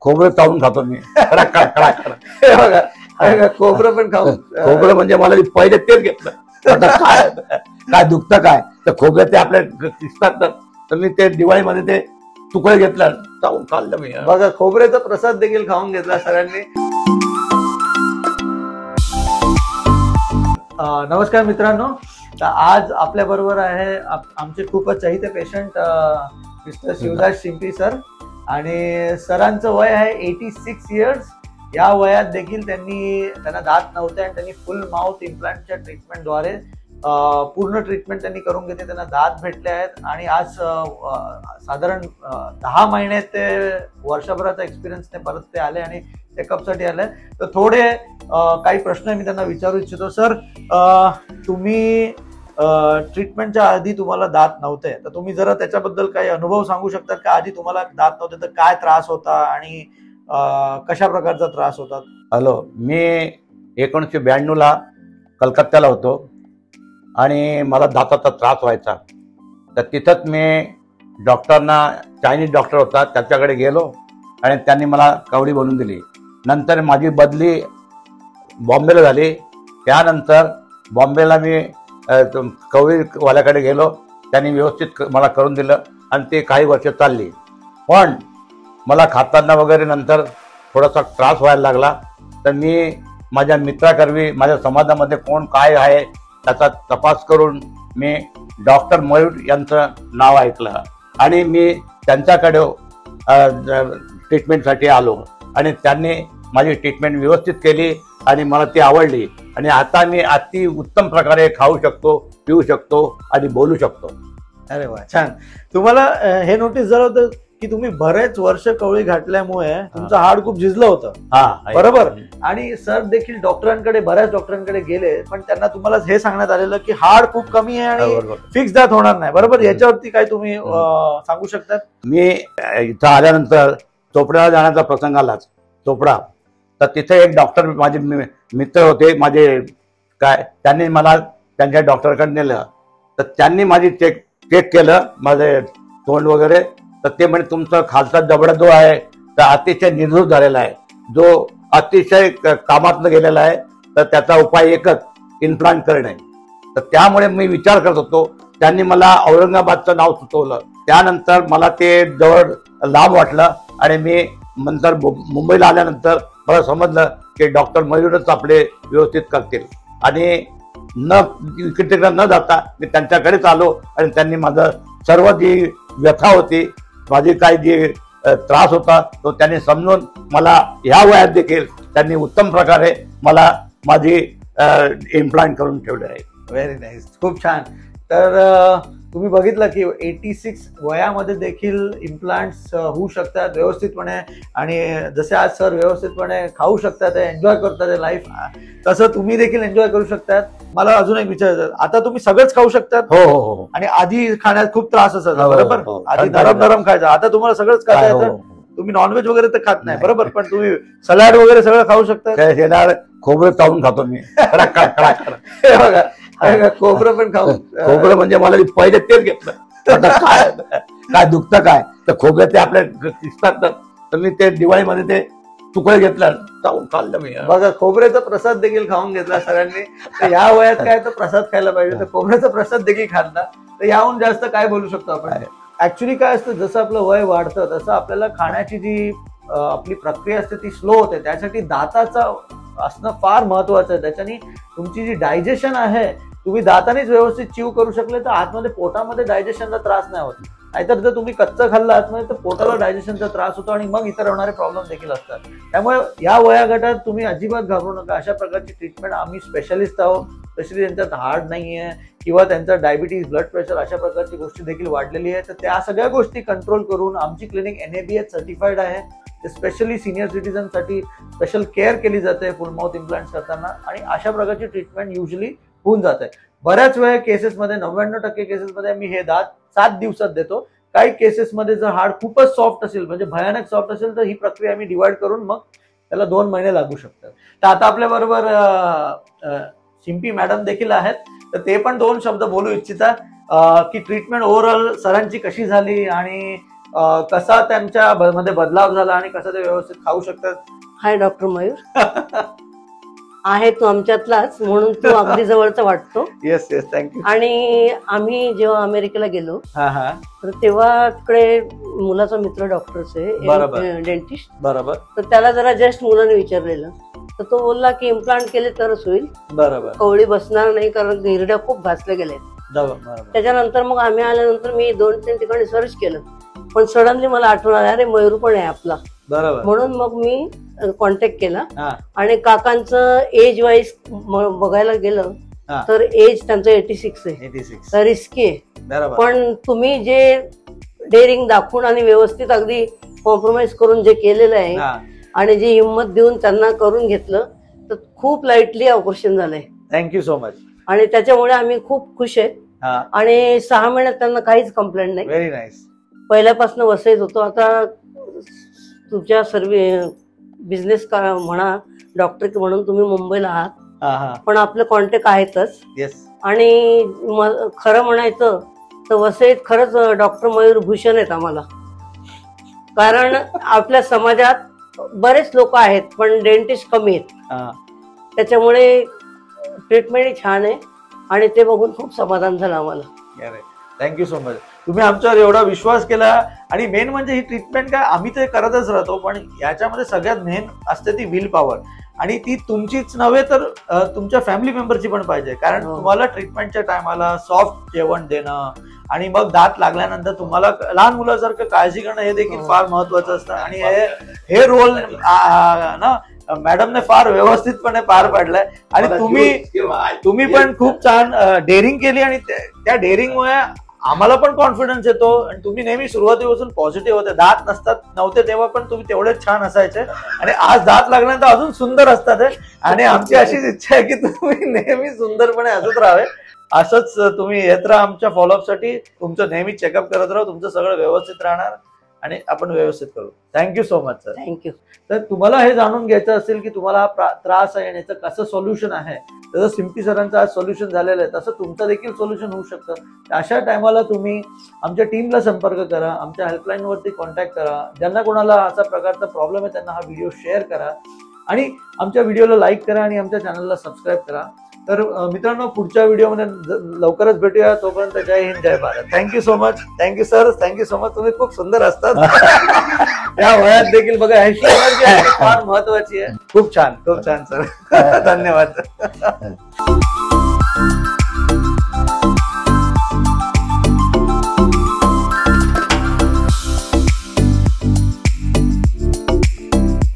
खोबरं चावून खातो मी. कडक कडक कडक कडक. हे बघा खोबरं पण खाऊ. खोबरं म्हणजे मला पहिले तेच घेतलं. आता काय काय दुखतं काय तर खोबरं ते आपल्या दिसतात तर मी ते दिवाळीमध्ये ते तुकडे घेतलं चावून खाल्लं मी. बघा खोबऱ्याचा प्रसाद देखील खाऊन घेतला सगळ्यांनी. नमस्कार मित्रांनो, आज आपल्या बरोबर आहे आमचे खूपच चाहते पेशंट मिस्टर शिवदास शिंपी सर. आणि सरांचं वय आहे 86 इयर्स. या वयात देखील त्यांना दात नव्हते आणि त्यांनी फुल माउथ इम्प्लांटच्या ट्रीटमेंटद्वारे पूर्ण ट्रीटमेंट त्यांनी करून घेतली. त्यांना दात भेटले आहेत आणि आज साधारण 10 महिने ते वर्षभराचा एक्सपिरियन्सने परत ते आले आणि चेकअपसाठी आले. तर थोडे काही प्रश्न मी त्यांना विचारू इच्छितो. सर, तुम्ही ट्रीटमेंटच्या आधी तुम्हाला दात नव्हते, तर तुम्ही जरा त्याच्याबद्दल काही अनुभव सांगू शकता का? आधी तुम्हाला दात नव्हते तर काय त्रास होता आणि कशा प्रकारचा त्रास होता? हॅलो, मी 1992ला कलकत्त्याला होतो आणि मला दाताचा त्रास व्हायचा. तर तिथंच मी डॉक्टरना, चायनीज डॉक्टर होता त्याच्याकडे गेलो आणि त्यांनी मला कवडी बनवून दिली. नंतर माझी बदली बॉम्बेला झाली. त्यानंतर बॉम्बेला मी कवडीवाल्याकडे गेलो. त्यांनी व्यवस्थित मला करून दिलं आणि ते काही वर्ष चालली. पण मला खाताना वगैरे नंतर थोडासा त्रास व्हायला लागला. तर मी माझ्या मित्राकरवी माझ्या समाजामध्ये कोण काय आहे त्याचा तपास करून मी डॉक्टर मयूर यांचं नाव ऐकलं आणि मी त्यांच्याकडे ट्रीटमेंटसाठी आलो आणि त्यांनी माझी ट्रीटमेंट व्यवस्थित केली आणि मला ती आवडली. आणि आता मी अति उत्तम प्रकारे खाऊ शकतो, पिऊ शकतो आणि बोलू शकतो. अरे वा, छान. तुम्हाला हे नोटीस झालं होतं की तुम्ही बरेच वर्ष कवळी घातल्यामुळे तुमचं हाड खूप झिजलं होतं, बरोबर? आणि सर देखील बऱ्याच डॉक्टरांकडे गेले, पण त्यांना तुम्हाला हे सांगण्यात आलेलं की हाड खूप कमी आहे आणि फिक्स दात होणार नाही, बरोबर? याच्यावरती काय तुम्ही सांगू शकता? मी इथं आल्यानंतर चोपड्याला जाण्याचा प्रसंग आलाच. चोपडा तर तिथे एक डॉक्टर माझे मित्र होते माझे, काय त्यांनी मला त्यांच्या डॉक्टरकडे नेलं. तर त्यांनी माझी चेक केलं माझे तोंड वगैरे. तर ते म्हणजे तुमचा खालचा जबडा जो आहे तर अतिशय निर्धूत झालेला आहे, जो अतिशय कामातनं गेलेला आहे. तर त्याचा उपाय एकच, इम्प्लांट करणे. तर त्यामुळे मी विचार करत होतो. त्यांनी मला औरंगाबादचं नाव सुचवलं. त्यानंतर मला ते जवळ लांब वाटलं आणि मी नंतर मुंबईला आल्यानंतर मला समजलं की डॉक्टर मयूरच आपले व्यवस्थित करतील. आणि इकडे तिकडे न जाता मी त्यांच्याकडेच आलो आणि त्यांनी माझं सर्व जी व्यथा होती, माझी काही जी त्रास होता तो त्यांनी समजून मला ह्या वयात देखील त्यांनी उत्तम प्रकारे मला माझी इम्प्लांट करून ठेवले आहे. व्हेरी नाईस, खूप छान. तर तुम्ही बघितलं की 86 वयामध्ये देखील इम्प्लांट्स होऊ शकतात व्यवस्थितपणे. आणि जसे आज सर व्यवस्थितपणे खाऊ शकतात, एन्जॉय करतात लाईफ, तसं तुम्ही देखील एन्जॉय करू शकतात. मला अजून एक विचारायचं, आता तुम्ही सगळंच खाऊ शकतात? हो हो हो. आणि आधी खाण्यात खूप त्रास असायचा, बरोबर? आधी नरम खायचा, आता तुम्हाला सगळंच खाता येतं. तुम्ही नॉनव्हेज वगैरे तर खात नाही, बरोबर? पण तुम्ही सलाड वगैरे सगळं खाऊ शकता. सलाड खोबरं चावून खातो मी. हे बघा खोबरं पण खाऊ. खोबरं म्हणजे मला पहिले तेच घेतलं. आता काय काय दुखतं काय तर खोबरं ते आपल्या दिसतात तर मी ते दिवाळीमध्ये ते तुकडे घेतलं चावून खाल्लं मी. बघा खोबऱ्याचा प्रसाद देखील खाऊन घेतला सगळ्यांनी. तर या वयात काय तर प्रसाद खायला पाहिजे, तर खोबऱ्याचा प्रसाद देखील खाल्ला. तर याहून जास्त काय बोलू शकतो आपण? ऍक्च्युली काय असतं, जसं आपलं वय वाढतं तसं आपल्याला खाण्याची जी आपली प्रक्रिया असते ती स्लो होते. त्यासाठी दाताचा असणं फार महत्वाचं आहे. त्याच्याने तुमची जी डायजेशन आहे, तुम्ही दातानेच व्यवस्थित चिव करू शकले तर आतमध्ये पोटामध्ये डायजेशनचा त्रास नाही होत. नाहीतर जर तुम्ही कच्चं खाल्लं आतमध्ये तर पोटाला डायजेशनचा त्रास होतो आणि मग इतर होणारे प्रॉब्लेम देखील असतात. त्यामुळे या वयागटात तुम्ही अजिबात घाबरू नका. अशा प्रकारची ट्रीटमेंट आम्ही स्पेशलिस्ट आहोत. स्पेशली ज्यांच्यात हार्ट नाहीये किंवा त्यांचा डायबिटीज, ब्लड प्रेशर अशा प्रकारची गोष्टी देखील वाढलेली आहे. तर त्या सगळ्या गोष्टी कंट्रोल करून आमची क्लिनिक NABH सर्टिफाईड आहे. स्पेशली सिनियर सिटीजनसाठी स्पेशल केअर केली जाते फुल माउथ इम्प्लांट्स करताना आणि अशा प्रकारची ट्रीटमेंट युजली होऊन जाते. बऱ्याच वेळा केसेसमध्ये 99% केसेसमध्ये मी हे दात 7 दिवसात देतो. काही केसेसमध्ये जर हाड खूपच सॉफ्ट असेल, म्हणजे भयानक सॉफ्ट असेल, तर ही प्रक्रिया आम्ही डिवाइड करून मग त्याला 2 महिने लागू शकतात. तर आता आपल्या बरोबर शिंपी मॅडम देखील आहेत, तर ते पण 2 शब्द बोलू इच्छिता की ट्रीटमेंट ओव्हरऑल सरांची कशी झाली आणि कसा त्यांच्या मध्ये बदलाव झाला आणि कसं ते व्यवस्थित खाऊ शकतात? हाय डॉक्टर मयूर. आहे तू आमच्यातलाच म्हणून तू अगदी जवळचा वाटतो. Yes yes, thank you. आणि आम्ही जेव्हा अमेरिकेला गेलो हा हा, तर तेव्हा तिकडे मुलाचा मित्र डॉक्टरच बरोबर. आहे, डेंटिस्ट. बरोबर तर त्याला जरा जस्ट मुलाने विचारलेलं, तर तो बोलला की इम्प्लांट केले तरच होईल, बरोबर कवळी बसणार नाही कारण हिरड्या खूप घासल्या गेल्या. बरोबर. त्याच्यानंतर मग आम्ही आल्यानंतर मी 2-3 ठिकाणी सर्च केलं, पण सडनली मला आठवण आलं अरे मयूर पण आहे आपला. बरोबर. म्हणून मग मी कॉन्टॅक्ट केला हा आणि काकांचं एज वाईज बघायला गेलं हा. तर एज त्यांचं 86 आहे. 86. तर रिस्की आहे. बरोबर. पण तुम्ही जे डेअरिंग दाखवून आणि व्यवस्थित अगदी कॉम्प्रोमाइज करून जे केलेलं आहे हा, आणि जी हिंमत देऊन त्यांना करून घेतलं तर खूप लाईटली ऑपरेशन झालंय थँक्यू सो मच. आणि त्याच्यामुळे आम्ही खूप खुश आहेत. हा, आणि 6 महिन्यात त्यांना काहीच कंप्लेंट नाही. Very nice. पहिल्यापासून वसईत होतो. आता तुमच्या सर्व बिझनेस म्हणा, डॉक्टर म्हणून तुम्ही मुंबईला आहात, हा हा, पण आपले कॉन्टॅक्ट आहेतच. येस. आणि खरं म्हणायचं तर वसईत खरंच डॉक्टर मयूर भूषण आहेत आम्हाला. कारण आपल्या समाजात बरेच लोक आहेत पण डेंटिस्ट कमी आहेत. हा, त्याच्यामुळे ट्रीटमेंट छान आहे आणि ते बघून खूप समाधान झालं आम्हाला. Thank you so much. तुम्ही आमच्यावर एवढा विश्वास केला आणि मेन म्हणजे ही ट्रीटमेंट काय आम्ही ते करतच राहतो, पण याच्यामध्ये सगळ्यात मेन असते ती विल पॉवर. आणि ती तुमचीच नव्हे तर तुमच्या फॅमिली मेंबरची पण पाहिजे. कारण तुम्हाला ट्रीटमेंटच्या टायमाला सॉफ्ट जेवण देणं आणि मग दात लागल्यानंतर तुम्हाला लहान मुलासारखं काळजी करणं हे देखील फार महत्वाचं असतं. आणि हे रोल ना मॅडमने फार व्यवस्थितपणे पार पाडलाय. आणि तुम्ही पण खूप छान डेअरिंग केली आणि त्या डेअरिंगमुळे आम्हाला पण कॉन्फिडन्स येतो. आणि तुम्ही नेहमी सुरुवातीपासून पॉझिटिव्ह होते. दात नव्हते तेव्हा पण तुम्ही तेवढेच छान असायचे आणि आज दात लागल्यानंतर अजून सुंदर असतात. आणि आमची अशीच इच्छा आहे की तुम्ही नेहमी सुंदरपणे हसत राहावे. असंच तुम्ही येत राहा आमच्या फॉलोअपसाठी. तुमचं नेहमी चेकअप करत राहा. तुमचं सगळं व्यवस्थित राहणार आणि आपण व्यवस्थित करू. Thank you so much sir. Thank you. तर तुम्हाला हे जाणून घ्यायचं असेल की तुम्हाला हा त्रास आहे आणि याचं कसं सोल्युशन आहे, जसं सिम्पी सरांचं आज सोल्युशन झालेलं आहे तसं तुमचं देखील सोल्युशन होऊ शकतं. अशा टायमाला तुम्ही आमच्या टीमला संपर्क करा, आमच्या हेल्पलाईनवरती कॉन्टॅक्ट करा. ज्यांना कोणाला असा प्रकारचा प्रॉब्लेम आहे त्यांना हा व्हिडिओ शेअर करा आणि आमच्या व्हिडिओला लाईक करा आणि आमच्या चॅनलला सबस्क्राईब करा. तर मित्रांनो, पुढच्या व्हिडिओमध्ये लवकरच भेटूया. तोपर्यंत जय हिंद, जय Bharat. Thank you so much. Thank you sir. Thank you so much. तुम्ही खूप सुंदर असतात. या वयात देखील बघा ह्याची एनर्जी आहे फार महत्वाची आहे. खूप छान, खूप छान सर. धन्यवाद.